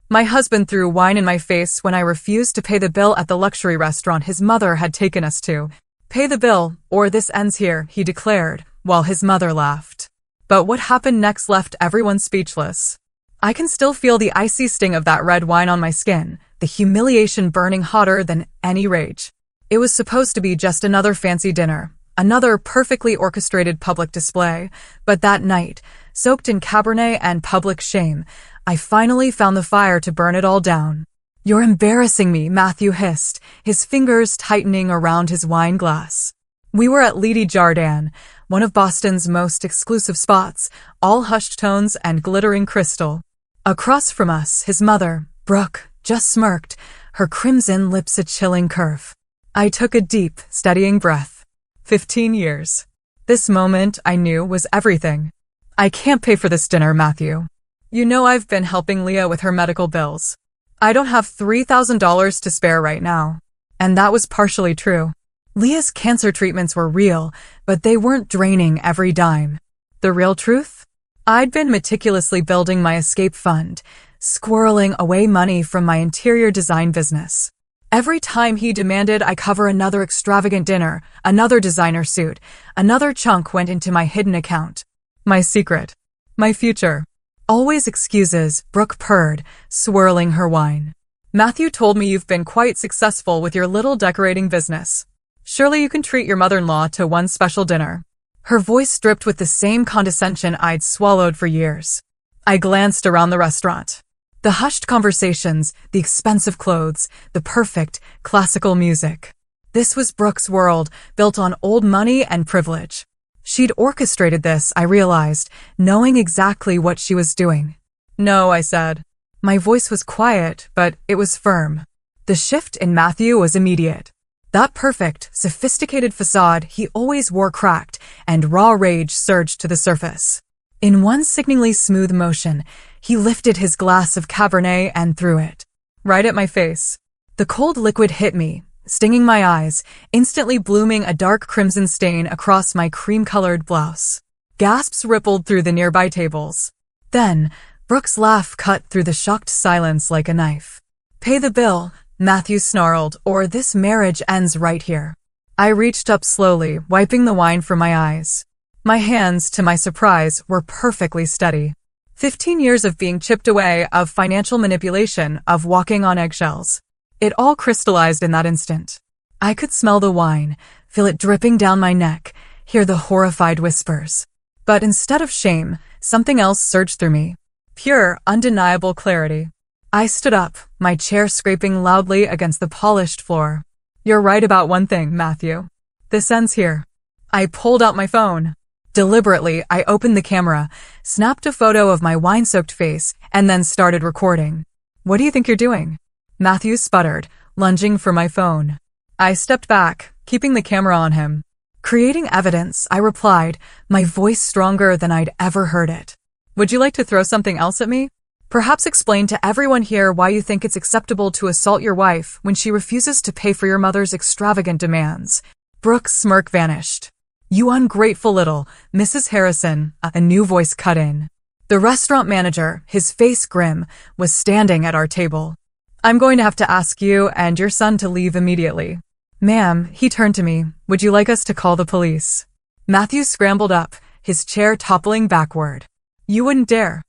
My husband threw wine in my face when I refused to pay the bill at the luxury restaurant his mother had taken us to. Pay the bill, or this ends here, he declared, while his mother laughed. But what happened next left everyone speechless. I can still feel the icy sting of that red wine on my skin, the humiliation burning hotter than any rage. It was supposed to be just another fancy dinner, another perfectly orchestrated public display, but that night, soaked in Cabernet and public shame, I finally found the fire to burn it all down. "You're embarrassing me," Matthew hissed, his fingers tightening around his wine glass. We were at Lady Jardin, one of Boston's most exclusive spots, all hushed tones and glittering crystal. Across from us, his mother, Brooke, just smirked, her crimson lips a chilling curve. I took a deep, steadying breath. 15 years. This moment, I knew, was everything. "I can't pay for this dinner, Matthew. You know I've been helping Leah with her medical bills. I don't have $3,000 to spare right now." And that was partially true. Leah's cancer treatments were real, but they weren't draining every dime. The real truth? I'd been meticulously building my escape fund, squirreling away money from my interior design business. Every time he demanded I cover another extravagant dinner, another designer suit, another chunk went into my hidden account. My secret. My future. "Always excuses," Brooke purred, swirling her wine. "Matthew told me you've been quite successful with your little decorating business. Surely you can treat your mother-in-law to one special dinner." Her voice dripped with the same condescension I'd swallowed for years. I glanced around the restaurant. The hushed conversations, the expensive clothes, the perfect, classical music. This was Brooke's world, built on old money and privilege. She'd orchestrated this, I realized, knowing exactly what she was doing. "No," I said. My voice was quiet, but it was firm. The shift in Matthew was immediate. That perfect, sophisticated facade he always wore cracked, and raw rage surged to the surface. In one sickeningly smooth motion, he lifted his glass of Cabernet and threw it. Right at my face. The cold liquid hit me, stinging my eyes, instantly blooming a dark crimson stain across my cream-colored blouse. Gasps rippled through the nearby tables. Then, Brooke's laugh cut through the shocked silence like a knife. "Pay the bill," Matthew snarled, "or this marriage ends right here." I reached up slowly, wiping the wine from my eyes. My hands, to my surprise, were perfectly steady. 15 years of being chipped away, of financial manipulation, of walking on eggshells. It all crystallized in that instant. I could smell the wine, feel it dripping down my neck, hear the horrified whispers. But instead of shame, something else surged through me. Pure, undeniable clarity. I stood up, my chair scraping loudly against the polished floor. "You're right about one thing, Matthew. This ends here." I pulled out my phone. Deliberately, I opened the camera, snapped a photo of my wine-soaked face, and then started recording. "What do you think you're doing?" Matthew sputtered, lunging for my phone. I stepped back, keeping the camera on him. "Creating evidence," I replied, my voice stronger than I'd ever heard it. "Would you like to throw something else at me? Perhaps explain to everyone here why you think it's acceptable to assault your wife when she refuses to pay for your mother's extravagant demands." Brooke's smirk vanished. "You ungrateful little Mrs. Harrison," a new voice cut in. The restaurant manager, his face grim, was standing at our table. "I'm going to have to ask you and your son to leave immediately." "Ma'am," he turned to me, "would you like us to call the police?" Matthew scrambled up, his chair toppling backward. "You wouldn't dare."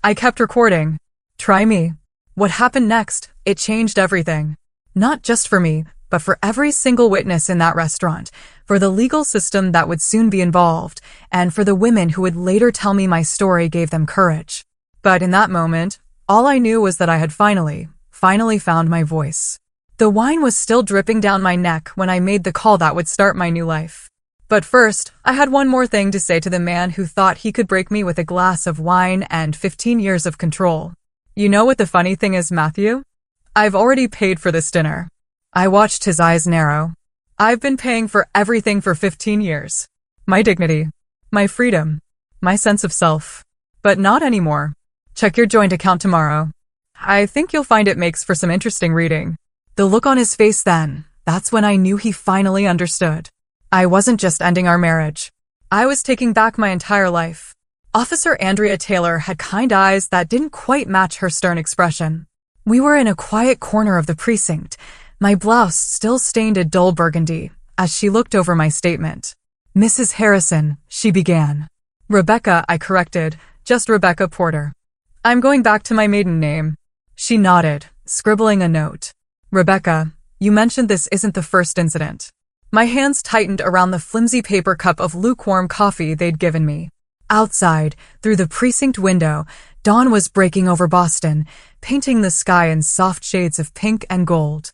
I kept recording. Try me. What happened next, it changed everything. Not just for me, but for every single witness in that restaurant, for the legal system that would soon be involved, and for the women who would later tell me my story gave them courage. But in that moment, all I knew was that I had finally found my voice. The wine was still dripping down my neck when I made the call that would start my new life. But first, I had one more thing to say to the man who thought he could break me with a glass of wine and 15 years of control. You know what the funny thing is, Matthew? I've already paid for this dinner. I watched his eyes narrow. I've been paying for everything for 15 years. My dignity, my freedom, my sense of self. But not anymore. Check your joint account tomorrow. I think you'll find it makes for some interesting reading. The look on his face then, that's when I knew he finally understood. I wasn't just ending our marriage. I was taking back my entire life. Officer Andrea Taylor had kind eyes that didn't quite match her stern expression. We were in a quiet corner of the precinct, my blouse still stained a dull burgundy, as she looked over my statement. Mrs. Harrison, she began. Rebecca, I corrected, just Rebecca Porter. I'm going back to my maiden name. She nodded, scribbling a note. Rebecca, you mentioned this isn't the first incident. My hands tightened around the flimsy paper cup of lukewarm coffee they'd given me. Outside, through the precinct window, dawn was breaking over Boston, painting the sky in soft shades of pink and gold.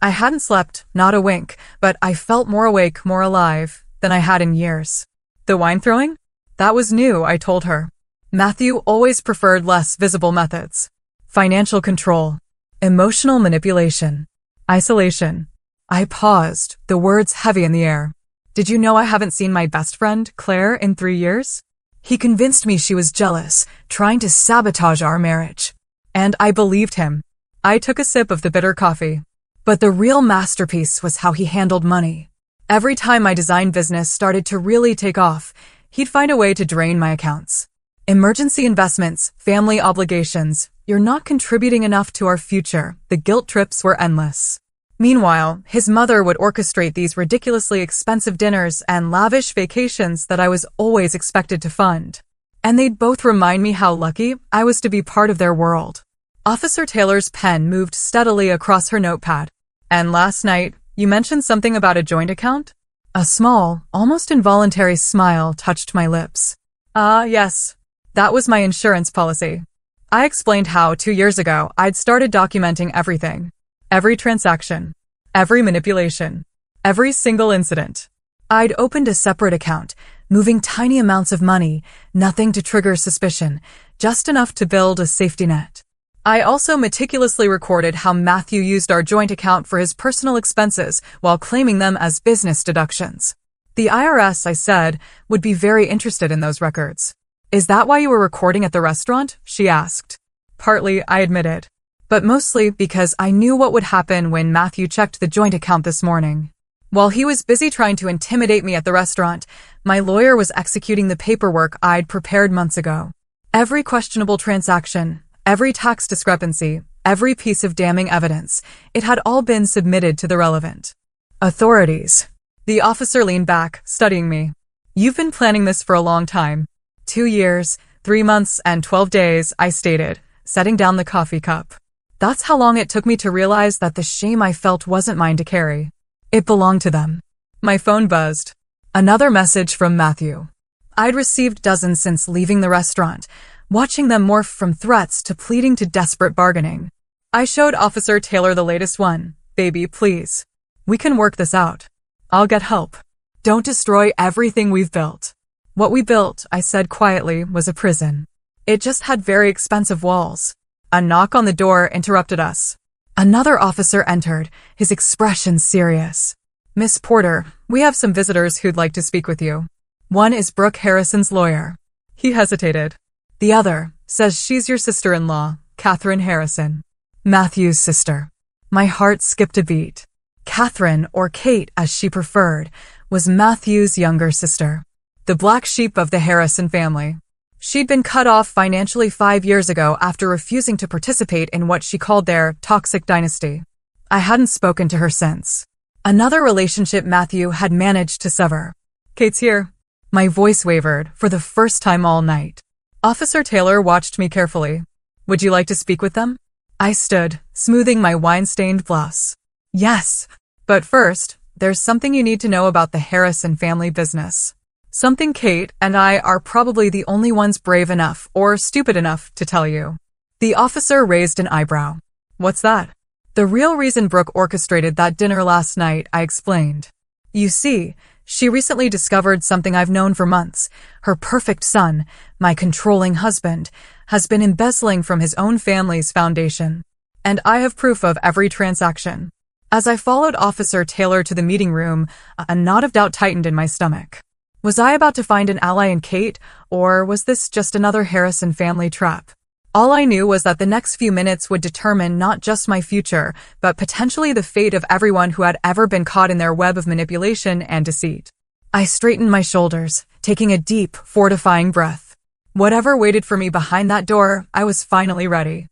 I hadn't slept, not a wink, but I felt more awake, more alive, than I had in years. The wine throwing? That was new, I told her. Matthew always preferred less visible methods. Financial control. Emotional manipulation. Isolation. I paused, the words heavy in the air. Did you know I haven't seen my best friend, Claire, in 3 years? He convinced me she was jealous, trying to sabotage our marriage. And I believed him. I took a sip of the bitter coffee. But the real masterpiece was how he handled money. Every time my design business started to really take off, he'd find a way to drain my accounts. Emergency investments, family obligations, you're not contributing enough to our future. The guilt trips were endless. Meanwhile, his mother would orchestrate these ridiculously expensive dinners and lavish vacations that I was always expected to fund. And they'd both remind me how lucky I was to be part of their world. Officer Taylor's pen moved steadily across her notepad. And last night, you mentioned something about a joint account? A small, almost involuntary smile touched my lips. Yes. That was my insurance policy. I explained how 2 years ago I'd started documenting everything. Every transaction. Every manipulation. Every single incident. I'd opened a separate account, moving tiny amounts of money, nothing to trigger suspicion, just enough to build a safety net. I also meticulously recorded how Matthew used our joint account for his personal expenses while claiming them as business deductions. The IRS, I said, would be very interested in those records. Is that why you were recording at the restaurant? She asked. Partly, I admitted. But mostly because I knew what would happen when Matthew checked the joint account this morning. While he was busy trying to intimidate me at the restaurant, my lawyer was executing the paperwork I'd prepared months ago. Every questionable transaction, every tax discrepancy, every piece of damning evidence, it had all been submitted to the relevant authorities. The officer leaned back, studying me. You've been planning this for a long time. 2 years, 3 months, and 12 days, I stated, setting down the coffee cup. That's how long it took me to realize that the shame I felt wasn't mine to carry. It belonged to them. My phone buzzed. Another message from Matthew. I'd received dozens since leaving the restaurant, watching them morph from threats to pleading to desperate bargaining. I showed Officer Taylor the latest one. Baby, please. We can work this out. I'll get help. Don't destroy everything we've built. What we built, I said quietly, was a prison. It just had very expensive walls. A knock on the door interrupted us. Another officer entered, his expression serious. Miss Porter, we have some visitors who'd like to speak with you. One is Brooke Harrison's lawyer. He hesitated. The other says she's your sister-in-law, Catherine Harrison. Matthew's sister. My heart skipped a beat. Catherine, or Kate as she preferred, was Matthew's younger sister. The black sheep of the Harrison family. She'd been cut off financially 5 years ago after refusing to participate in what she called their toxic dynasty. I hadn't spoken to her since. Another relationship Matthew had managed to sever. Kate's here. My voice wavered for the first time all night. Officer Taylor watched me carefully. Would you like to speak with them? I stood, smoothing my wine-stained blouse. Yes. But first, there's something you need to know about the Harrison family business. Something Kate and I are probably the only ones brave enough or stupid enough to tell you. The officer raised an eyebrow. What's that? The real reason Brooke orchestrated that dinner last night, I explained. You see, she recently discovered something I've known for months. Her perfect son, my controlling husband, has been embezzling from his own family's foundation. And I have proof of every transaction. As I followed Officer Taylor to the meeting room, a knot of doubt tightened in my stomach. Was I about to find an ally in Kate, or was this just another Harrison family trap? All I knew was that the next few minutes would determine not just my future, but potentially the fate of everyone who had ever been caught in their web of manipulation and deceit. I straightened my shoulders, taking a deep, fortifying breath. Whatever waited for me behind that door, I was finally ready.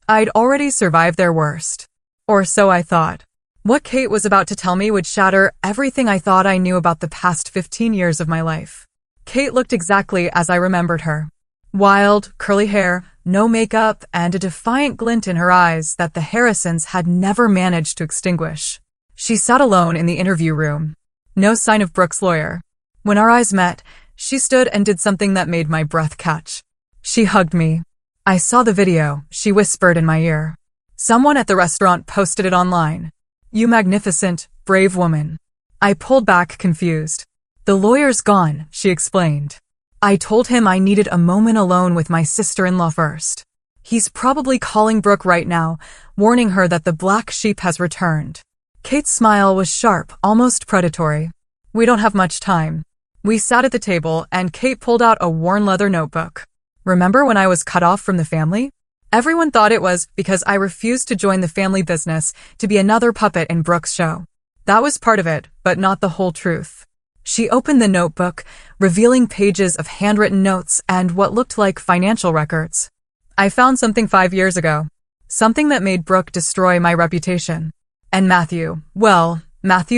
I'd already survived their worst. Or so I thought. What Kate was about to tell me would shatter everything I thought I knew about the past 15 years of my life. Kate looked exactly as I remembered her. Wild, curly hair, no makeup, and a defiant glint in her eyes that the Harrisons had never managed to extinguish. She sat alone in the interview room. No sign of Brooke's lawyer. When our eyes met, she stood and did something that made my breath catch. She hugged me. I saw the video, she whispered in my ear. Someone at the restaurant posted it online. You magnificent, brave woman. I pulled back confused. The lawyer's gone, she explained. I told him I needed a moment alone with my sister-in-law first. He's probably calling Brooke right now, warning her that the black sheep has returned. Kate's smile was sharp, almost predatory. We don't have much time. We sat at the table and Kate pulled out a worn leather notebook. Remember when I was cut off from the family? Everyone thought it was because I refused to join the family business to be another puppet in Brooke's show. That was part of it, but not the whole truth. She opened the notebook, revealing pages of handwritten notes and what looked like financial records. I found something 5 years ago. Something that made Brooke destroy my reputation. And Matthew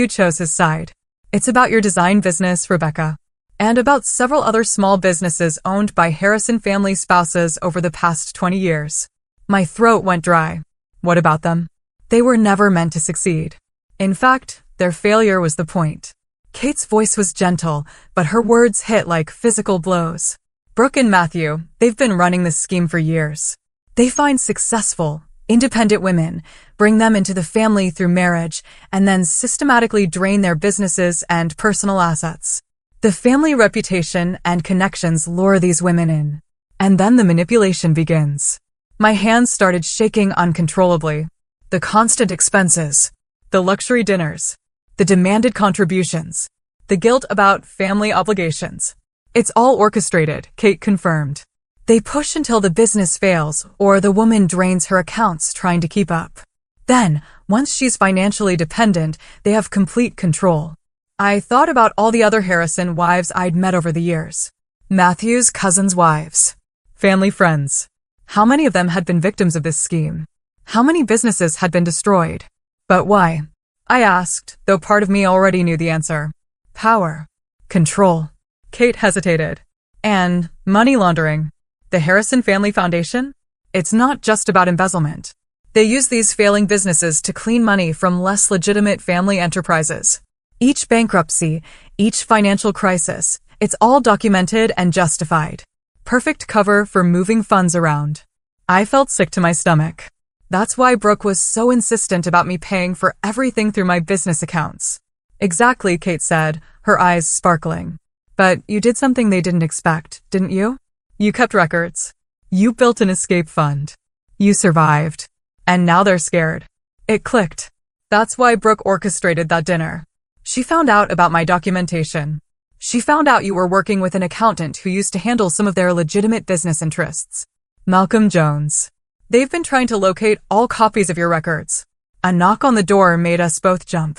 chose his side. It's about your design business, Rebecca. And about several other small businesses owned by Harrison family spouses over the past 20 years. My throat went dry. What about them? They were never meant to succeed. In fact, their failure was the point. Kate's voice was gentle, but her words hit like physical blows. Brooke and Matthew, they've been running this scheme for years. They find successful, independent women, bring them into the family through marriage, and then systematically drain their businesses and personal assets. The family reputation and connections lure these women in. And then the manipulation begins. My hands started shaking uncontrollably. The constant expenses, the luxury dinners, the demanded contributions, the guilt about family obligations. It's all orchestrated, Kate confirmed. They push until the business fails or the woman drains her accounts trying to keep up. Then, once she's financially dependent, they have complete control. I thought about all the other Harrison wives I'd met over the years. Matthew's cousins' wives. Family friends. How many of them had been victims of this scheme? How many businesses had been destroyed? But why? I asked, though part of me already knew the answer. Power. Control. Kate hesitated. And money laundering. The Harrison Family Foundation? It's not just about embezzlement. They use these failing businesses to clean money from less legitimate family enterprises. Each bankruptcy, each financial crisis, it's all documented and justified. Perfect cover for moving funds around. I felt sick to my stomach. That's why Brooke was so insistent about me paying for everything through my business accounts. Exactly, Kate said, her eyes sparkling. But you did something they didn't expect, didn't you? You kept records. You built an escape fund. You survived. And now they're scared. It clicked. That's why Brooke orchestrated that dinner. She found out about my documentation. She found out you were working with an accountant who used to handle some of their legitimate business interests. Malcolm Jones. They've been trying to locate all copies of your records. A knock on the door made us both jump.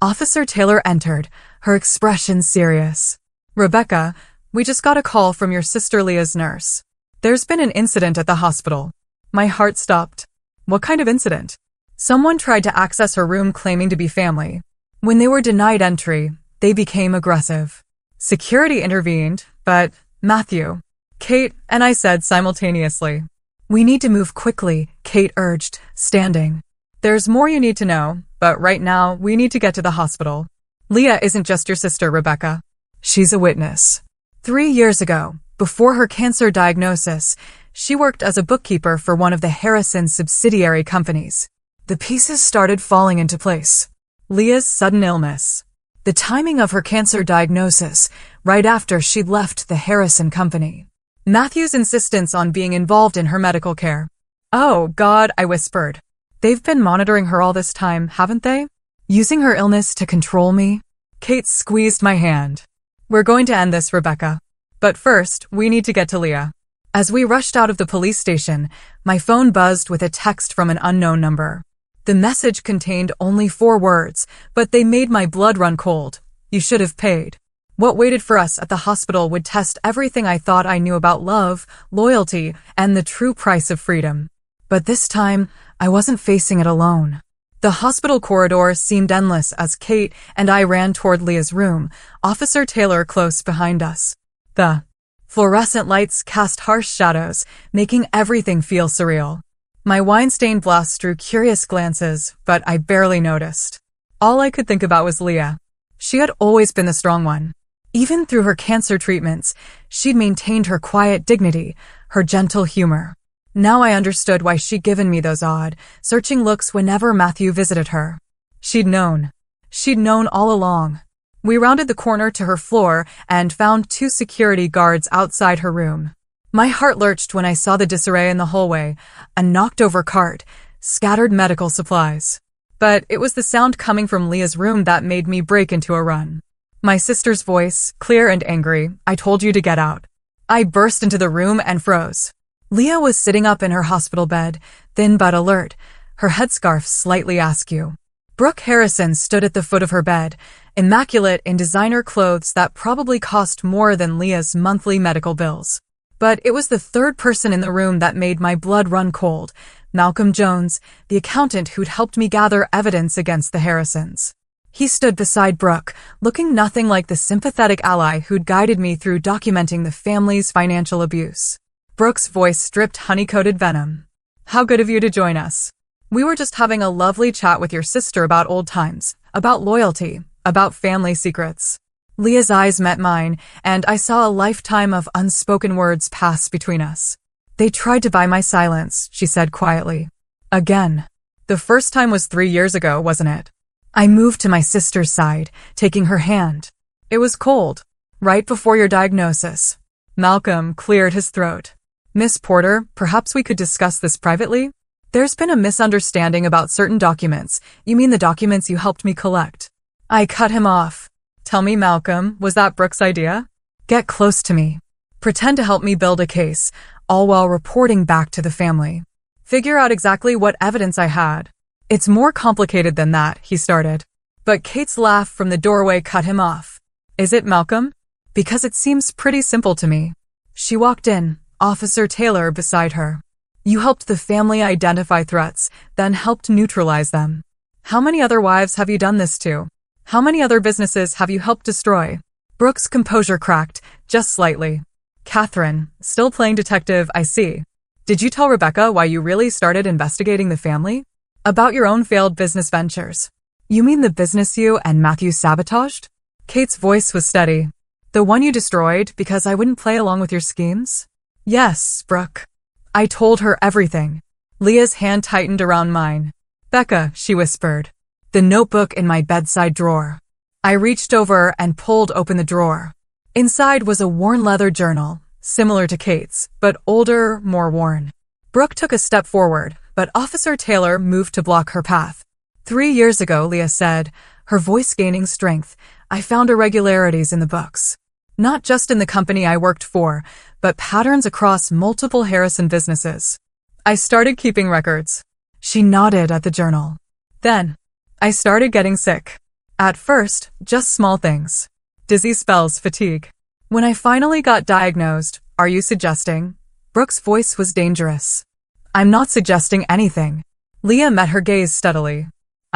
Officer Taylor entered, her expression serious. Rebecca, we just got a call from your sister Leah's nurse. There's been an incident at the hospital. My heart stopped. What kind of incident? Someone tried to access her room claiming to be family. When they were denied entry, they became aggressive. Security intervened, but Matthew, Kate, and I said simultaneously. We need to move quickly, Kate urged, standing. There's more you need to know, but right now we need to get to the hospital. Leah isn't just your sister, Rebecca. She's a witness. 3 years ago, before her cancer diagnosis, she worked as a bookkeeper for one of the Harrison subsidiary companies. The pieces started falling into place. Leah's sudden illness. The timing of her cancer diagnosis, right after she'd left the Harrison company. Matthew's insistence on being involved in her medical care. Oh, God, I whispered. They've been monitoring her all this time, haven't they? Using her illness to control me? Kate squeezed my hand. We're going to end this, Rebecca. But first, we need to get to Leah. As we rushed out of the police station, my phone buzzed with a text from an unknown number. The message contained only 4 words, but they made my blood run cold. You should have paid. What waited for us at the hospital would test everything I thought I knew about love, loyalty, and the true price of freedom. But this time, I wasn't facing it alone. The hospital corridor seemed endless as Kate and I ran toward Leah's room, Officer Taylor close behind us. The fluorescent lights cast harsh shadows, making everything feel surreal. My wine-stained blouse drew curious glances, but I barely noticed. All I could think about was Leah. She had always been the strong one. Even through her cancer treatments, she'd maintained her quiet dignity, her gentle humor. Now I understood why she'd given me those odd, searching looks whenever Matthew visited her. She'd known. She'd known all along. We rounded the corner to her floor and found 2 security guards outside her room. My heart lurched when I saw the disarray in the hallway, a knocked-over cart, scattered medical supplies. But it was the sound coming from Leah's room that made me break into a run. My sister's voice, clear and angry, "I told you to get out." I burst into the room and froze. Leah was sitting up in her hospital bed, thin but alert, her headscarf slightly askew. Brooke Harrison stood at the foot of her bed, immaculate in designer clothes that probably cost more than Leah's monthly medical bills. But it was the third person in the room that made my blood run cold, Malcolm Jones, the accountant who'd helped me gather evidence against the Harrisons. He stood beside Brooke, looking nothing like the sympathetic ally who'd guided me through documenting the family's financial abuse. Brooke's voice dripped honey-coated venom. "How good of you to join us. We were just having a lovely chat with your sister about old times, about loyalty, about family secrets." Leah's eyes met mine, and I saw a lifetime of unspoken words pass between us. "They tried to buy my silence," she said quietly. "Again. The first time was 3 years ago, wasn't it?" I moved to my sister's side, taking her hand. "It was cold. Right before your diagnosis." Malcolm cleared his throat. "Miss Porter, perhaps we could discuss this privately? There's been a misunderstanding about certain documents. You mean the documents you helped me collect?" I cut him off. "Tell me, Malcolm, was that Brooke's idea? Get close to me. Pretend to help me build a case, all while reporting back to the family. Figure out exactly what evidence I had." "It's more complicated than that," he started. But Kate's laugh from the doorway cut him off. "Is it, Malcolm? Because it seems pretty simple to me." She walked in, Officer Taylor beside her. "You helped the family identify threats, then helped neutralize them. How many other wives have you done this to? How many other businesses have you helped destroy?" Brooke's composure cracked, just slightly. "Catherine, still playing detective, I see. Did you tell Rebecca why you really started investigating the family? About your own failed business ventures? You mean the business you and Matthew sabotaged?" Kate's voice was steady. "The one you destroyed because I wouldn't play along with your schemes?" "Yes, Brooke." I told her everything. Leah's hand tightened around mine. "Becca," she whispered. "The notebook in my bedside drawer." I reached over and pulled open the drawer. Inside was a worn leather journal, similar to Kate's, but older, more worn. Brooke took a step forward, but Officer Taylor moved to block her path. 3 years ago, Leah said, her voice gaining strength, "I found irregularities in the books. Not just in the company I worked for, but patterns across multiple Harrison businesses. I started keeping records." She nodded at the journal. "Then, I started getting sick. At first, just small things. Dizzy spells, fatigue. When I finally got diagnosed, are you suggesting?" Brooke's voice was dangerous. "I'm not suggesting anything." Leah met her gaze steadily.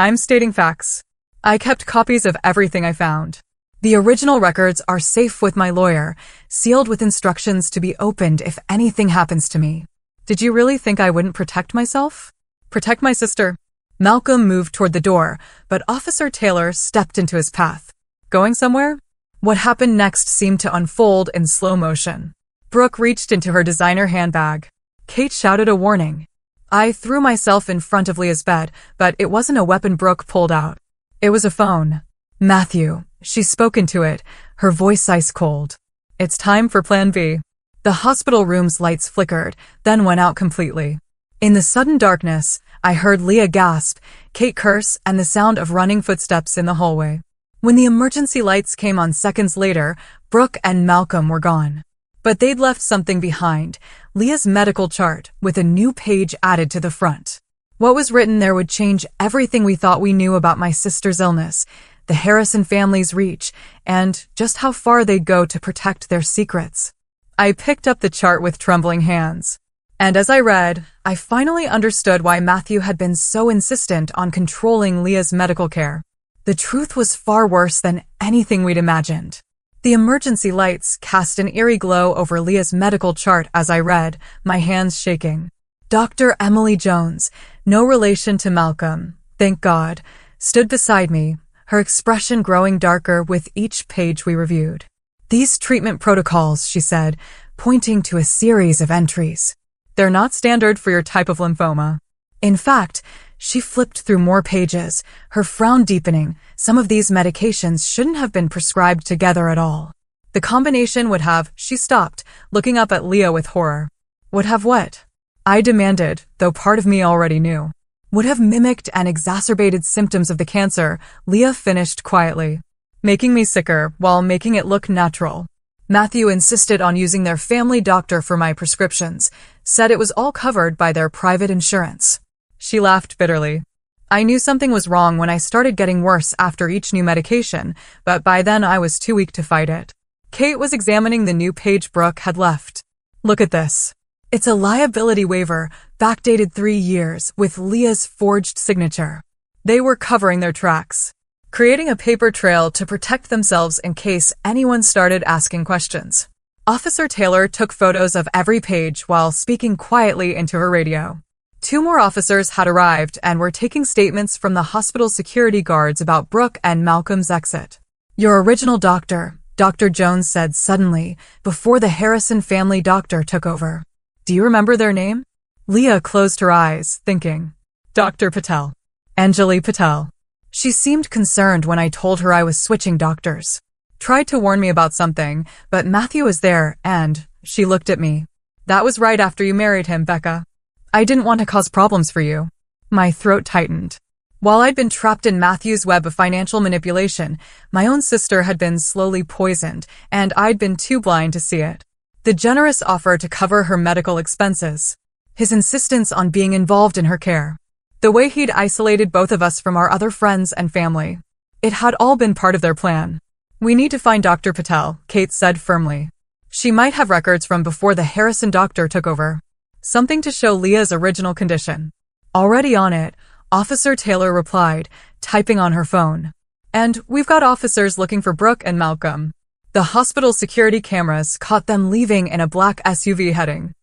"I'm stating facts. I kept copies of everything I found. The original records are safe with my lawyer, sealed with instructions to be opened if anything happens to me. Did you really think I wouldn't protect myself? Protect my sister?" Malcolm moved toward the door, but Officer Taylor stepped into his path. "Going somewhere?" What happened next seemed to unfold in slow motion. Brooke reached into her designer handbag. Kate shouted a warning. I threw myself in front of Leah's bed, but it wasn't a weapon Brooke pulled out. It was a phone. "Matthew," she spoke into it, her voice ice cold. "It's time for Plan B." The hospital room's lights flickered, then went out completely. In the sudden darkness, I heard Leah gasp, Kate curse, and the sound of running footsteps in the hallway. When the emergency lights came on seconds later, Brooke and Malcolm were gone. But they'd left something behind, Leah's medical chart, with a new page added to the front. What was written there would change everything we thought we knew about my sister's illness, the Harrison family's reach, and just how far they'd go to protect their secrets. I picked up the chart with trembling hands. And as I read, I finally understood why Matthew had been so insistent on controlling Leah's medical care. The truth was far worse than anything we'd imagined. The emergency lights cast an eerie glow over Leah's medical chart as I read, my hands shaking. Dr. Emily Jones, no relation to Malcolm, thank God, stood beside me, her expression growing darker with each page we reviewed. These treatment protocols, she said, pointing to a series of entries. They're not standard for your type of lymphoma. In fact, she flipped through more pages, her frown deepening. Some of these medications shouldn't have been prescribed together at all. The combination would have, she stopped, looking up at Leah with horror. Would have what? I demanded, though part of me already knew. Would have mimicked and exacerbated symptoms of the cancer, Leah finished quietly. Making me sicker while making it look natural. Matthew insisted on using their family doctor for my prescriptions, said it was all covered by their private insurance. She laughed bitterly. I knew something was wrong when I started getting worse after each new medication, but by then I was too weak to fight it. Kate was examining the new page Brooke had left. Look at this. It's a liability waiver, backdated 3 years, with Leah's forged signature. They were covering their tracks, creating a paper trail to protect themselves in case anyone started asking questions. Officer Taylor took photos of every page while speaking quietly into her radio. 2 more officers had arrived and were taking statements from the hospital security guards about Brooke and Malcolm's exit. Your original doctor, Dr. Jones said suddenly, before the Harrison family doctor took over. Do you remember their name? Leah closed her eyes, thinking. Dr. Patel. Anjali Patel. She seemed concerned when I told her I was switching doctors. Tried to warn me about something, but Matthew was there and, she looked at me. That was right after you married him, Becca. I didn't want to cause problems for you. My throat tightened. While I'd been trapped in Matthew's web of financial manipulation, my own sister had been slowly poisoned, and I'd been too blind to see it. The generous offer to cover her medical expenses. His insistence on being involved in her care. The way he'd isolated both of us from our other friends and family. It had all been part of their plan. We need to find Dr. Patel, Kate said firmly. She might have records from before the Harrison doctor took over. Something to show Leah's original condition. Already on it, Officer Taylor replied, typing on her phone. And we've got officers looking for Brooke and Malcolm. The hospital security cameras caught them leaving in a black SUV heading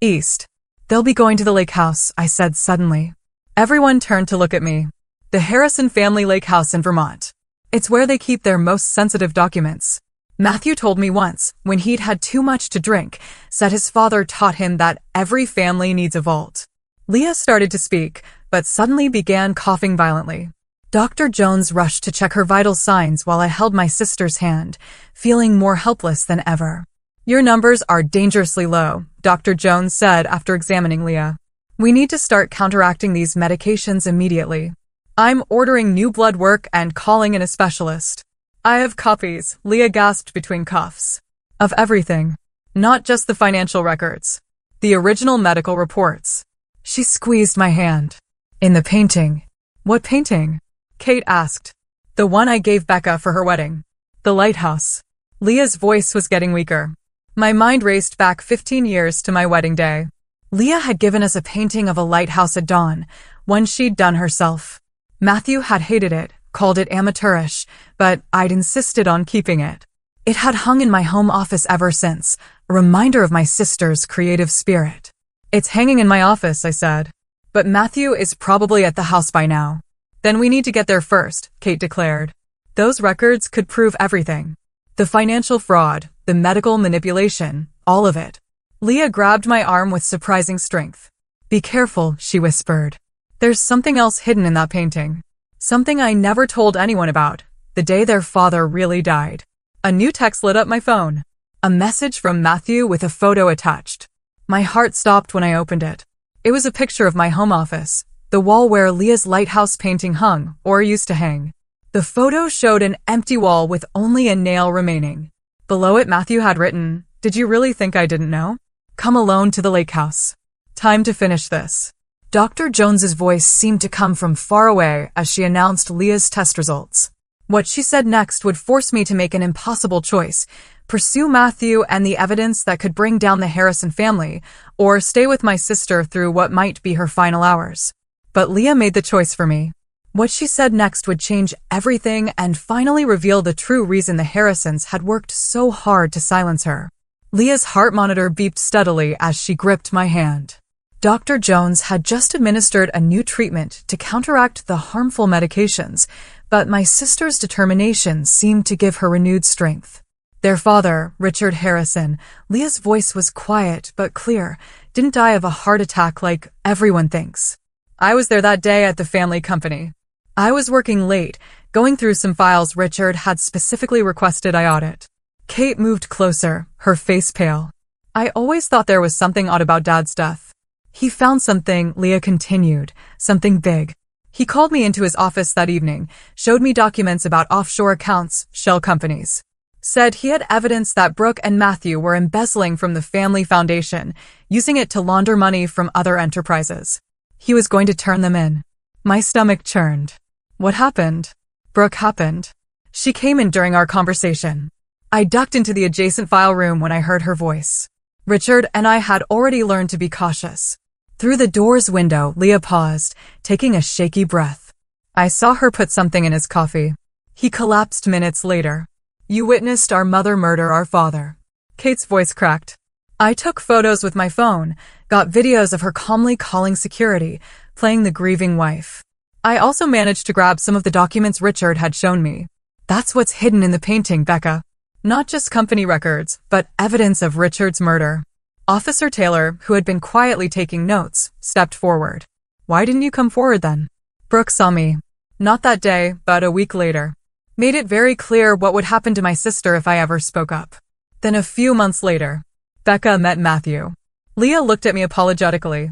east. They'll be going to the lake house, I said suddenly. Everyone turned to look at me. The Harrison family lake house in Vermont. It's where they keep their most sensitive documents. Matthew told me once, when he'd had too much to drink, said his father taught him that every family needs a vault. Leah started to speak, but suddenly began coughing violently. Dr. Jones rushed to check her vital signs while I held my sister's hand, feeling more helpless than ever. Your numbers are dangerously low, Dr. Jones said after examining Leah. We need to start counteracting these medications immediately. I'm ordering new blood work and calling in a specialist. I have copies, Leah gasped between coughs. Of everything. Not just the financial records. The original medical reports. She squeezed my hand. In the painting. What painting? Kate asked. The one I gave Becca for her wedding. The lighthouse. Leah's voice was getting weaker. My mind raced back 15 years to my wedding day. Leah had given us a painting of a lighthouse at dawn, one she'd done herself. Matthew had hated it, called it amateurish, but I'd insisted on keeping it. It had hung in my home office ever since, a reminder of my sister's creative spirit. It's hanging in my office, I said. But Matthew is probably at the house by now. Then we need to get there first, Kate declared. Those records could prove everything. The financial fraud, the medical manipulation, all of it. Leah grabbed my arm with surprising strength. Be careful, she whispered. There's something else hidden in that painting. Something I never told anyone about, the day their father really died. A new text lit up my phone. A message from Matthew with a photo attached. My heart stopped when I opened it. It was a picture of my home office, the wall where Leah's lighthouse painting hung, or used to hang. The photo showed an empty wall with only a nail remaining. Below it, Matthew had written, Did you really think I didn't know? Come alone to the lake house. Time to finish this. Dr. Jones's voice seemed to come from far away as she announced Leah's test results. What she said next would force me to make an impossible choice, pursue Matthew and the evidence that could bring down the Harrison family, or stay with my sister through what might be her final hours. But Leah made the choice for me. What she said next would change everything and finally reveal the true reason the Harrisons had worked so hard to silence her. Leah's heart monitor beeped steadily as she gripped my hand. Dr. Jones had just administered a new treatment to counteract the harmful medications, but my sister's determination seemed to give her renewed strength. Their father, Richard Harrison, Leah's voice was quiet but clear, didn't die of a heart attack like everyone thinks. I was there that day at the family company. I was working late, going through some files Richard had specifically requested I audit. Kate moved closer, her face pale. I always thought there was something odd about Dad's death. He found something, Leah continued, something big. He called me into his office that evening, showed me documents about offshore accounts, shell companies. Said he had evidence that Brooke and Matthew were embezzling from the family foundation, using it to launder money from other enterprises. He was going to turn them in. My stomach churned. What happened? Brooke happened. She came in during our conversation. I ducked into the adjacent file room when I heard her voice. Richard and I had already learned to be cautious. Through the door's window, Leah paused, taking a shaky breath. I saw her put something in his coffee. He collapsed minutes later. You witnessed our mother murder our father. Kate's voice cracked. I took photos with my phone, got videos of her calmly calling security, playing the grieving wife. I also managed to grab some of the documents Richard had shown me. That's what's hidden in the painting, Becca. Not just company records, but evidence of Richard's murder. Officer Taylor, who had been quietly taking notes, stepped forward. Why didn't you come forward then? Brooke saw me. Not that day, but a week later. Made it very clear what would happen to my sister if I ever spoke up. Then a few months later, Becca met Matthew. Leah looked at me apologetically.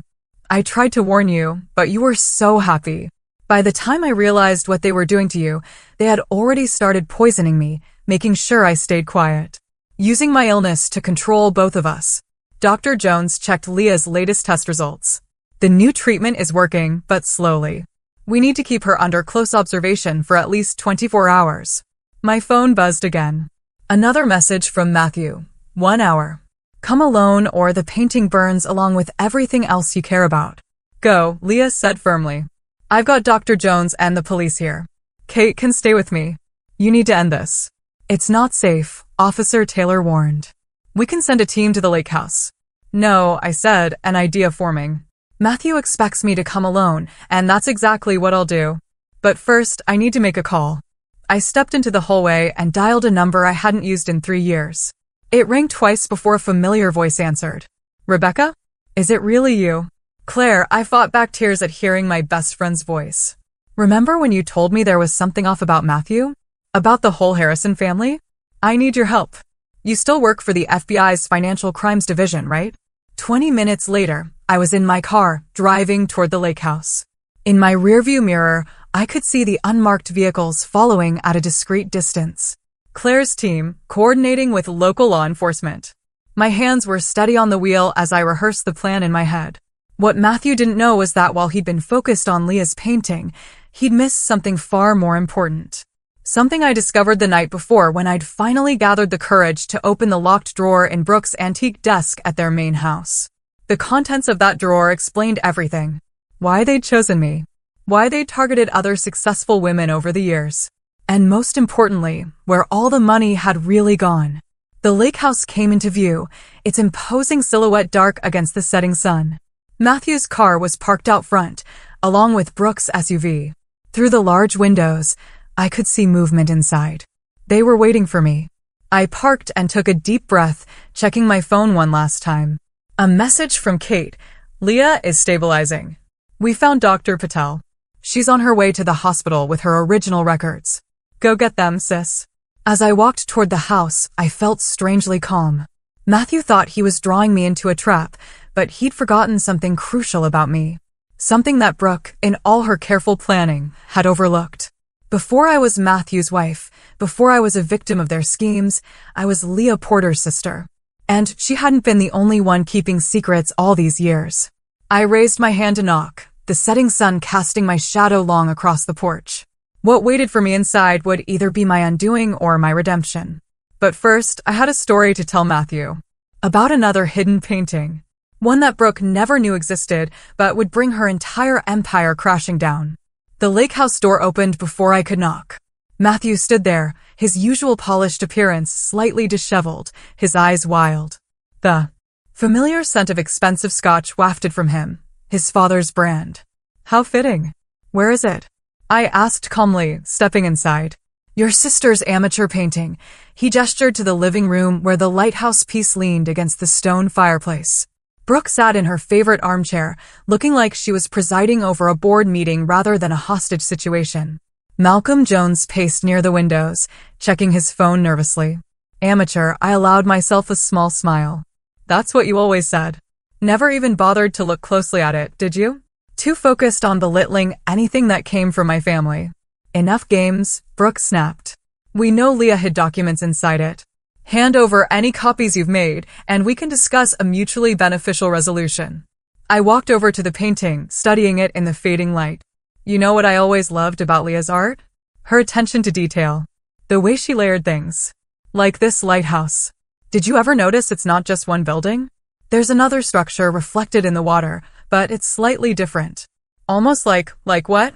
I tried to warn you, but you were so happy. By the time I realized what they were doing to you, they had already started poisoning me, making sure I stayed quiet. Using my illness to control both of us. Dr. Jones checked Leah's latest test results. The new treatment is working, but slowly. We need to keep her under close observation for at least 24 hours. My phone buzzed again. Another message from Matthew. 1 hour. Come alone or the painting burns along with everything else you care about. Go, Leah said firmly. I've got Dr. Jones and the police here. Kate can stay with me. You need to end this. It's not safe, Officer Taylor warned. We can send a team to the lake house. No, I said, an idea forming. Matthew expects me to come alone, and that's exactly what I'll do. But first, I need to make a call. I stepped into the hallway and dialed a number I hadn't used in 3 years. It rang twice before a familiar voice answered. Rebecca? Is it really you? Claire, I fought back tears at hearing my best friend's voice. Remember when you told me there was something off about Matthew? About the whole Harrison family? I need your help. You still work for the FBI's Financial Crimes Division, right? 20 minutes later, I was in my car, driving toward the lake house. In my rearview mirror, I could see the unmarked vehicles following at a discreet distance. Claire's team, coordinating with local law enforcement. My hands were steady on the wheel as I rehearsed the plan in my head. What Matthew didn't know was that while he'd been focused on Leah's painting, he'd missed something far more important. Something I discovered the night before when I'd finally gathered the courage to open the locked drawer in Brooke's antique desk at their main house. The contents of that drawer explained everything. Why they'd chosen me. Why they'd targeted other successful women over the years. And most importantly, where all the money had really gone. The lake house came into view, its imposing silhouette dark against the setting sun. Matthew's car was parked out front, along with Brooke's SUV. Through the large windows, I could see movement inside. They were waiting for me. I parked and took a deep breath, checking my phone one last time. A message from Kate. Leah is stabilizing. We found Dr. Patel. She's on her way to the hospital with her original records. Go get them, sis. As I walked toward the house, I felt strangely calm. Matthew thought he was drawing me into a trap, but he'd forgotten something crucial about me. Something that Brooke, in all her careful planning, had overlooked. Before I was Matthew's wife, before I was a victim of their schemes, I was Leah Porter's sister. And she hadn't been the only one keeping secrets all these years. I raised my hand to knock, the setting sun casting my shadow long across the porch. What waited for me inside would either be my undoing or my redemption. But first, I had a story to tell Matthew. About another hidden painting. One that Brooke never knew existed, but would bring her entire empire crashing down. The lake house door opened before I could knock. Matthew stood there, his usual polished appearance slightly disheveled, his eyes wild. The familiar scent of expensive scotch wafted from him, his father's brand. How fitting. Where is it? I asked calmly, stepping inside. Your sister's amateur painting. He gestured to the living room where the lighthouse piece leaned against the stone fireplace. Brooke sat in her favorite armchair, looking like she was presiding over a board meeting rather than a hostage situation. Malcolm Jones paced near the windows, checking his phone nervously. Amateur, I allowed myself a small smile. That's what you always said. Never even bothered to look closely at it, did you? Too focused on belittling anything that came from my family. Enough games, Brooke snapped. We know Leah hid documents inside it. Hand over any copies you've made, and we can discuss a mutually beneficial resolution. I walked over to the painting, studying it in the fading light. You know what I always loved about Leah's art? Her attention to detail. The way she layered things. Like this lighthouse. Did you ever notice it's not just one building? There's another structure reflected in the water, but it's slightly different. Almost like what?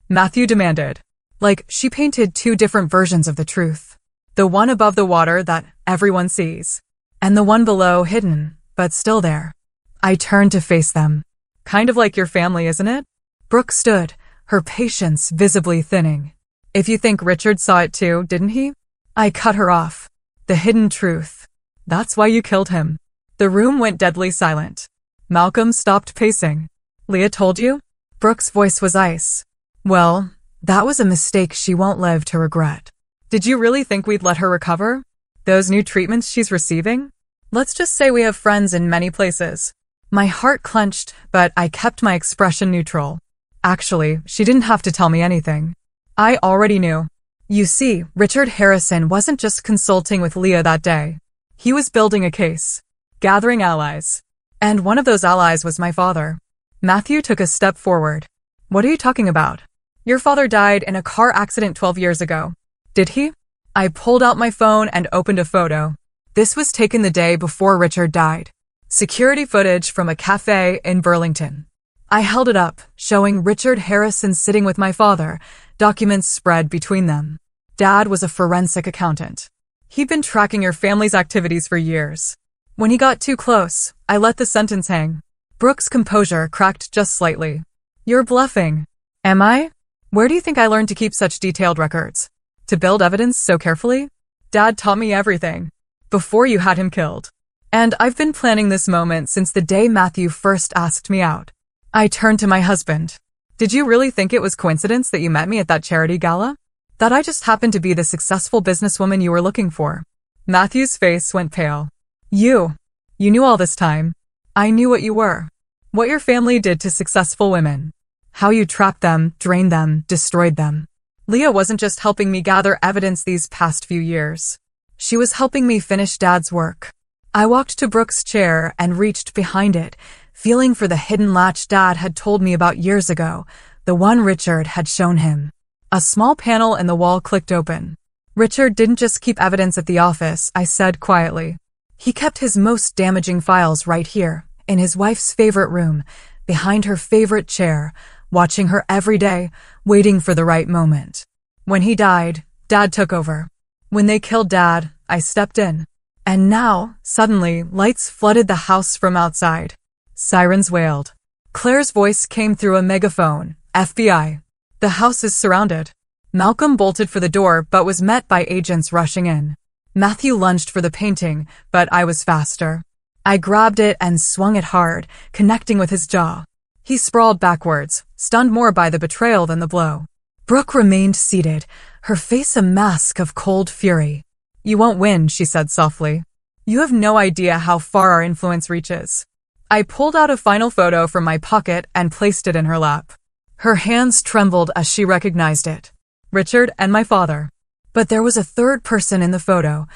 Matthew demanded. Like she painted two different versions of the truth. The one above the water that everyone sees, and the one below hidden, but still there. I turned to face them. Kind of like your family, isn't it? Brooke stood, her patience visibly thinning. If you think Richard saw it too, didn't he? I cut her off. The hidden truth. That's why you killed him. The room went deadly silent. Malcolm stopped pacing. Leah told you? Brooke's voice was ice. Well, that was a mistake she won't live to regret. Did you really think we'd let her recover? Those new treatments she's receiving? Let's just say we have friends in many places. My heart clenched, but I kept my expression neutral. Actually, she didn't have to tell me anything. I already knew. You see, Richard Harrison wasn't just consulting with Leah that day. He was building a case, gathering allies. And one of those allies was my father. Matthew took a step forward. What are you talking about? Your father died in a car accident 12 years ago. Did he? I pulled out my phone and opened a photo. This was taken the day before Richard died. Security footage from a cafe in Burlington. I held it up, showing Richard Harrison sitting with my father, documents spread between them. Dad was a forensic accountant. He'd been tracking your family's activities for years. When he got too close, I let the sentence hang. Brooke's composure cracked just slightly. You're bluffing. Am I? Where do you think I learned to keep such detailed records? To build evidence so carefully? Dad taught me everything. Before you had him killed. And I've been planning this moment since the day Matthew first asked me out. I turned to my husband. Did you really think it was coincidence that you met me at that charity gala? That I just happened to be the successful businesswoman you were looking for? Matthew's face went pale. You knew all this time. I knew what you were. What your family did to successful women. How you trapped them, drained them, destroyed them. Leah wasn't just helping me gather evidence these past few years. She was helping me finish Dad's work. I walked to Brooke's chair and reached behind it, feeling for the hidden latch Dad had told me about years ago, the one Richard had shown him. A small panel in the wall clicked open. Richard didn't just keep evidence at the office, I said quietly. He kept his most damaging files right here, in his wife's favorite room, behind her favorite chair, watching her every day, waiting for the right moment. When he died, Dad took over. When they killed Dad, I stepped in. And now, suddenly, lights flooded the house from outside. Sirens wailed. Claire's voice came through a megaphone. FBI. The house is surrounded. Malcolm bolted for the door but was met by agents rushing in. Matthew lunged for the painting, but I was faster. I grabbed it and swung it hard, connecting with his jaw. He sprawled backwards, stunned more by the betrayal than the blow. Brooke remained seated, her face a mask of cold fury. You won't win, she said softly. You have no idea how far our influence reaches. I pulled out a final photo from my pocket and placed it in her lap. Her hands trembled as she recognized it. Richard and my father. But there was a third person in the photo,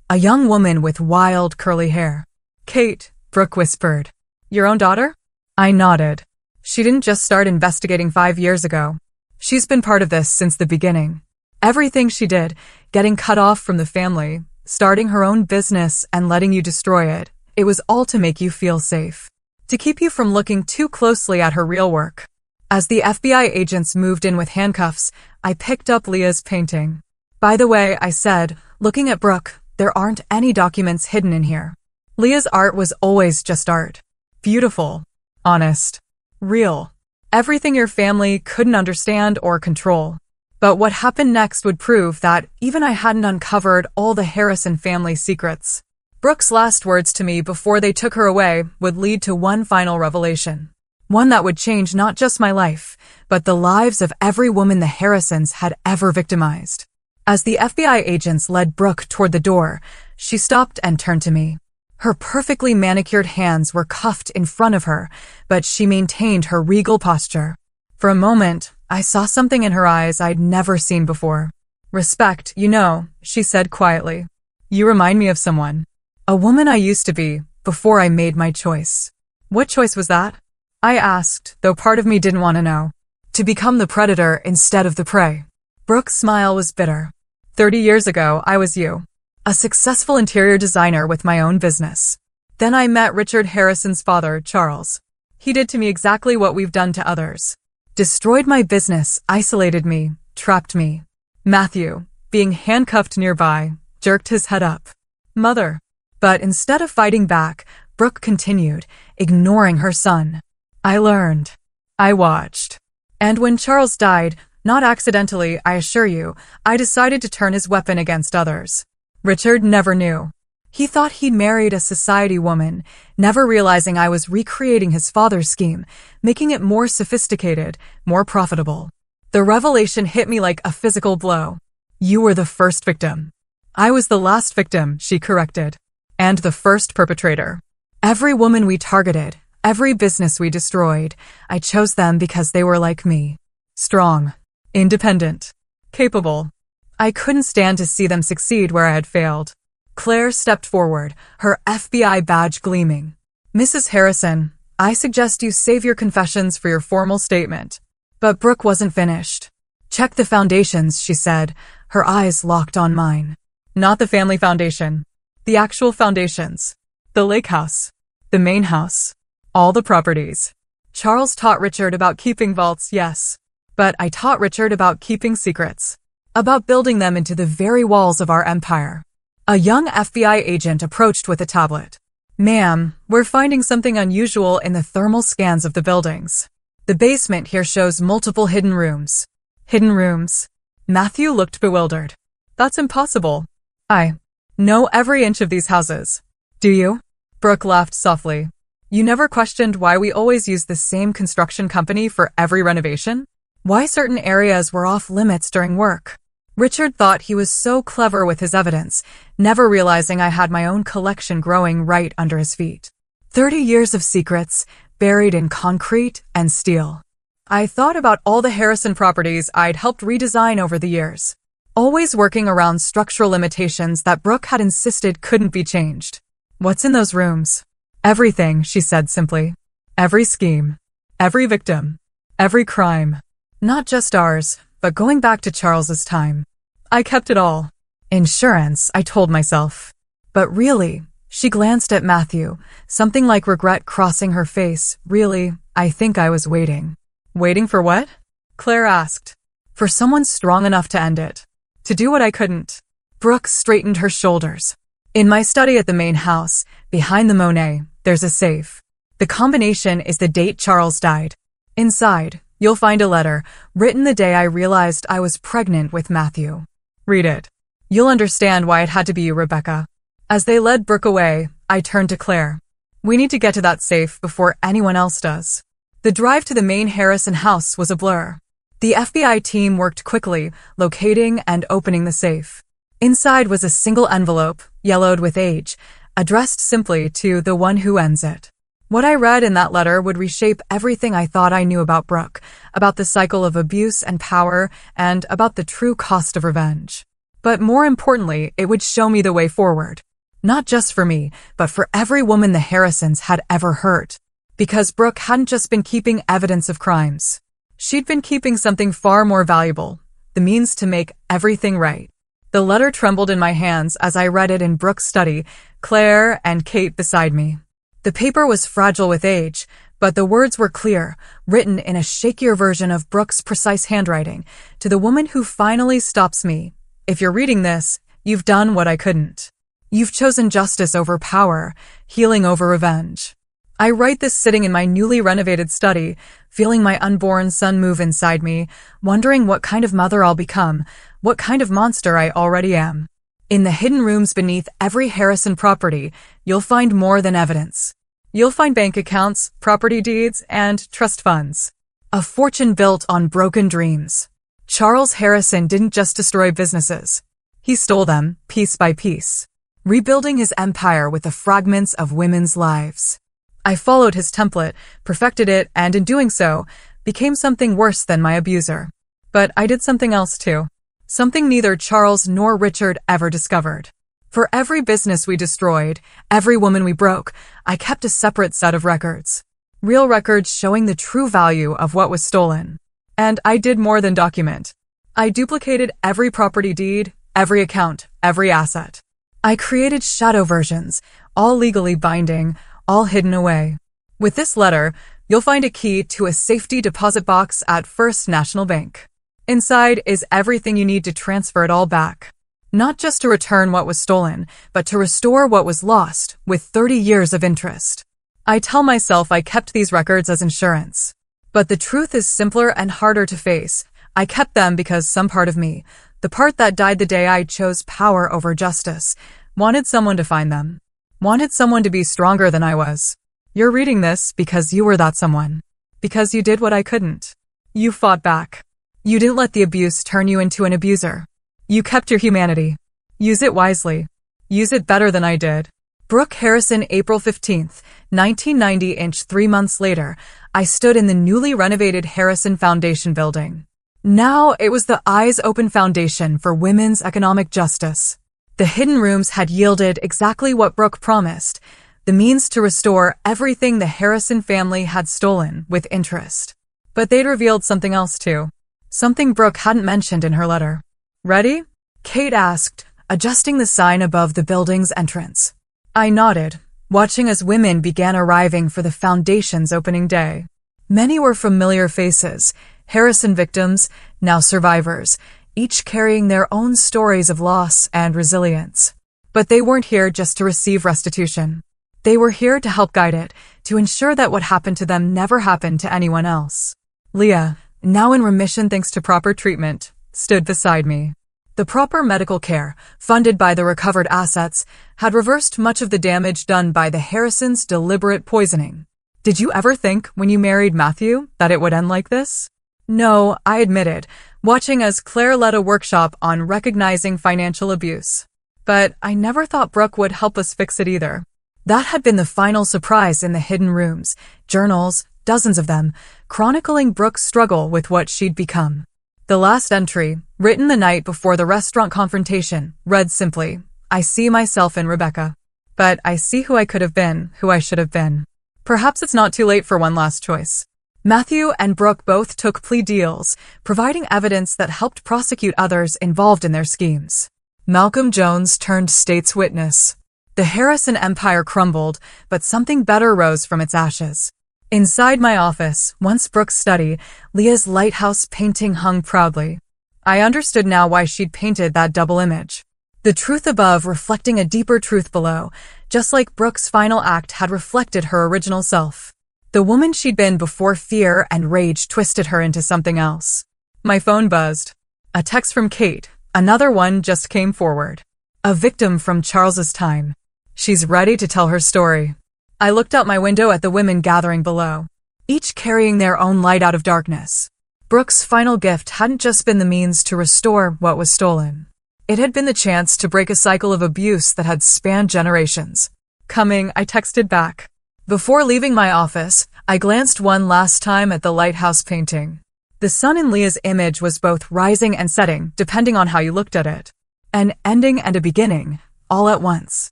a young woman with wild curly hair. Kate, Brooke whispered. Your own daughter? I nodded. She didn't just start investigating 5 years ago. She's been part of this since the beginning. Everything she did, getting cut off from the family, starting her own business and letting you destroy it. It was all to make you feel safe, to keep you from looking too closely at her real work. As the FBI agents moved in with handcuffs, I picked up Leah's painting. By the way, I said, looking at Brooke, there aren't any documents hidden in here. Leah's art was always just art. Beautiful, honest, real. Everything your family couldn't understand or control. But what happened next would prove that even I hadn't uncovered all the Harrison family secrets. Brooke's last words to me before they took her away would lead to one final revelation. One that would change not just my life, but the lives of every woman the Harrisons had ever victimized. As the FBI agents led Brooke toward the door, she stopped and turned to me. Her perfectly manicured hands were cuffed in front of her, but she maintained her regal posture. For a moment, I saw something in her eyes I'd never seen before. Respect, you know, she said quietly. You remind me of someone. A woman I used to be, before I made my choice. What choice was that? I asked, though part of me didn't want to know. To become the predator instead of the prey. Brooke's smile was bitter. 30 years ago, I was you. A successful interior designer with my own business. Then I met Richard Harrison's father, Charles. He did to me exactly what we've done to others. Destroyed my business, isolated me, trapped me. Matthew, being handcuffed nearby, jerked his head up. Mother. But instead of fighting back, Brooke continued, ignoring her son. I learned. I watched. And when Charles died, not accidentally, I assure you, I decided to turn his weapon against others. Richard never knew. He thought he'd married a society woman, never realizing I was recreating his father's scheme, making it more sophisticated, more profitable. The revelation hit me like a physical blow. You were the first victim. I was the last victim, she corrected. And the first perpetrator. Every woman we targeted, every business we destroyed, I chose them because they were like me. Strong. Independent. Capable. I couldn't stand to see them succeed where I had failed. Claire stepped forward, her FBI badge gleaming. Mrs. Harrison, I suggest you save your confessions for your formal statement. But Brooke wasn't finished. Check the foundations, she said, her eyes locked on mine. Not the family foundation. The actual foundations. The lake house. The main house. All the properties. Charles taught Richard about keeping vaults, yes. But I taught Richard about keeping secrets. About building them into the very walls of our empire. A young FBI agent approached with a tablet. Ma'am, we're finding something unusual in the thermal scans of the buildings. The basement here shows multiple hidden rooms. Hidden rooms? Matthew looked bewildered. That's impossible. I know every inch of these houses. Do you? Brooke laughed softly. You never questioned why we always use the same construction company for every renovation? Why certain areas were off limits during work? Richard thought he was so clever with his evidence, never realizing I had my own collection growing right under his feet. 30 years of secrets, buried in concrete and steel. I thought about all the Harrison properties I'd helped redesign over the years, always working around structural limitations that Brooke had insisted couldn't be changed. What's in those rooms? Everything, she said simply. Every scheme. Every victim. Every crime. Not just ours, but going back to Charles's time. I kept it all. Insurance, I told myself. But really, she glanced at Matthew, something like regret crossing her face. Really, I think I was waiting. Waiting for what? Claire asked. For someone strong enough to end it. To do what I couldn't. Brooke straightened her shoulders. In my study at the main house, behind the Monet, there's a safe. The combination is the date Charles died. Inside, you'll find a letter, written the day I realized I was pregnant with Matthew. Read it. You'll understand why it had to be you, Rebecca. As they led Brooke away, I turned to Claire. We need to get to that safe before anyone else does. The drive to the main Harrison house was a blur. The FBI team worked quickly, locating and opening the safe. Inside was a single envelope, yellowed with age, addressed simply to the one who ends it. What I read in that letter would reshape everything I thought I knew about Brooke, about the cycle of abuse and power, and about the true cost of revenge. But more importantly, it would show me the way forward. Not just for me, but for every woman the Harrisons had ever hurt. Because Brooke hadn't just been keeping evidence of crimes. She'd been keeping something far more valuable, the means to make everything right. The letter trembled in my hands as I read it in Brooke's study, Claire and Kate beside me. The paper was fragile with age, but the words were clear, written in a shakier version of Brooke's precise handwriting, to the woman who finally stops me. If you're reading this, you've done what I couldn't. You've chosen justice over power, healing over revenge. I write this sitting in my newly renovated study, feeling my unborn son move inside me, wondering what kind of mother I'll become, what kind of monster I already am. In the hidden rooms beneath every Harrison property, you'll find more than evidence. You'll find bank accounts, property deeds, and trust funds. A fortune built on broken dreams. Charles Harrison didn't just destroy businesses. He stole them, piece by piece, rebuilding his empire with the fragments of women's lives. I followed his template, perfected it, and in doing so, became something worse than my abuser. But I did something else too. Something neither Charles nor Richard ever discovered. For every business we destroyed, every woman we broke, I kept a separate set of records. Real records showing the true value of what was stolen. And I did more than document. I duplicated every property deed, every account, every asset. I created shadow versions, all legally binding, all hidden away. With this letter, you'll find a key to a safety deposit box at First National Bank. Inside is everything you need to transfer it all back. Not just to return what was stolen, but to restore what was lost, with 30 years of interest. I tell myself I kept these records as insurance. But the truth is simpler and harder to face. I kept them because some part of me, the part that died the day I chose power over justice, wanted someone to find them. Wanted someone to be stronger than I was. You're reading this because you were that someone. Because you did what I couldn't. You fought back. You didn't let the abuse turn you into an abuser. You kept your humanity. Use it wisely. Use it better than I did. Brooke Harrison, April 15th, 1990. 3 months later, I stood in the newly renovated Harrison Foundation building. Now it was the Eyes Open Foundation for Women's Economic Justice. The hidden rooms had yielded exactly what Brooke promised, the means to restore everything the Harrison family had stolen with interest. But they'd revealed something else too. Something Brooke hadn't mentioned in her letter. Ready? Kate asked, adjusting the sign above the building's entrance. I nodded, watching as women began arriving for the foundation's opening day. Many were familiar faces, Harrison victims, now survivors, each carrying their own stories of loss and resilience. But they weren't here just to receive restitution. They were here to help guide it, to ensure that what happened to them never happened to anyone else. Leah, now in remission thanks to proper treatment, stood beside me. The proper medical care, funded by the recovered assets, had reversed much of the damage done by the Harrisons' deliberate poisoning. Did you ever think, when you married Matthew, that it would end like this? No, I admitted, watching as Claire led a workshop on recognizing financial abuse. But I never thought Brooke would help us fix it either. That had been the final surprise in the hidden rooms, journals, dozens of them, chronicling Brooke's struggle with what she'd become. The last entry, written the night before the restaurant confrontation, read simply, I see myself in Rebecca. But I see who I could have been, who I should have been. Perhaps it's not too late for one last choice. Matthew and Brooke both took plea deals, providing evidence that helped prosecute others involved in their schemes. Malcolm Jones turned state's witness. The Harrison empire crumbled, but something better rose from its ashes. Inside my office, once Brooke's study, Leah's lighthouse painting hung proudly. I understood now why she'd painted that double image. The truth above reflecting a deeper truth below, just like Brooke's final act had reflected her original self. The woman she'd been before fear and rage twisted her into something else. My phone buzzed. A text from Kate, another one just came forward. A victim from Charles's time. She's ready to tell her story. I looked out my window at the women gathering below, each carrying their own light out of darkness. Brooke's final gift hadn't just been the means to restore what was stolen. It had been the chance to break a cycle of abuse that had spanned generations. Coming, I texted back. Before leaving my office, I glanced one last time at the lighthouse painting. The sun in Leah's image was both rising and setting, depending on how you looked at it. An ending and a beginning, all at once.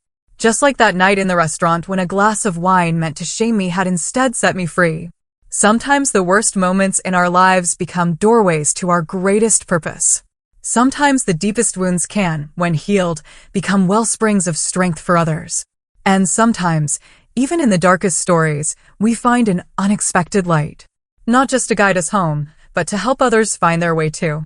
Just like that night in the restaurant when a glass of wine meant to shame me had instead set me free. Sometimes the worst moments in our lives become doorways to our greatest purpose. Sometimes the deepest wounds can, when healed, become wellsprings of strength for others. And sometimes, even in the darkest stories, we find an unexpected light. Not just to guide us home, but to help others find their way too.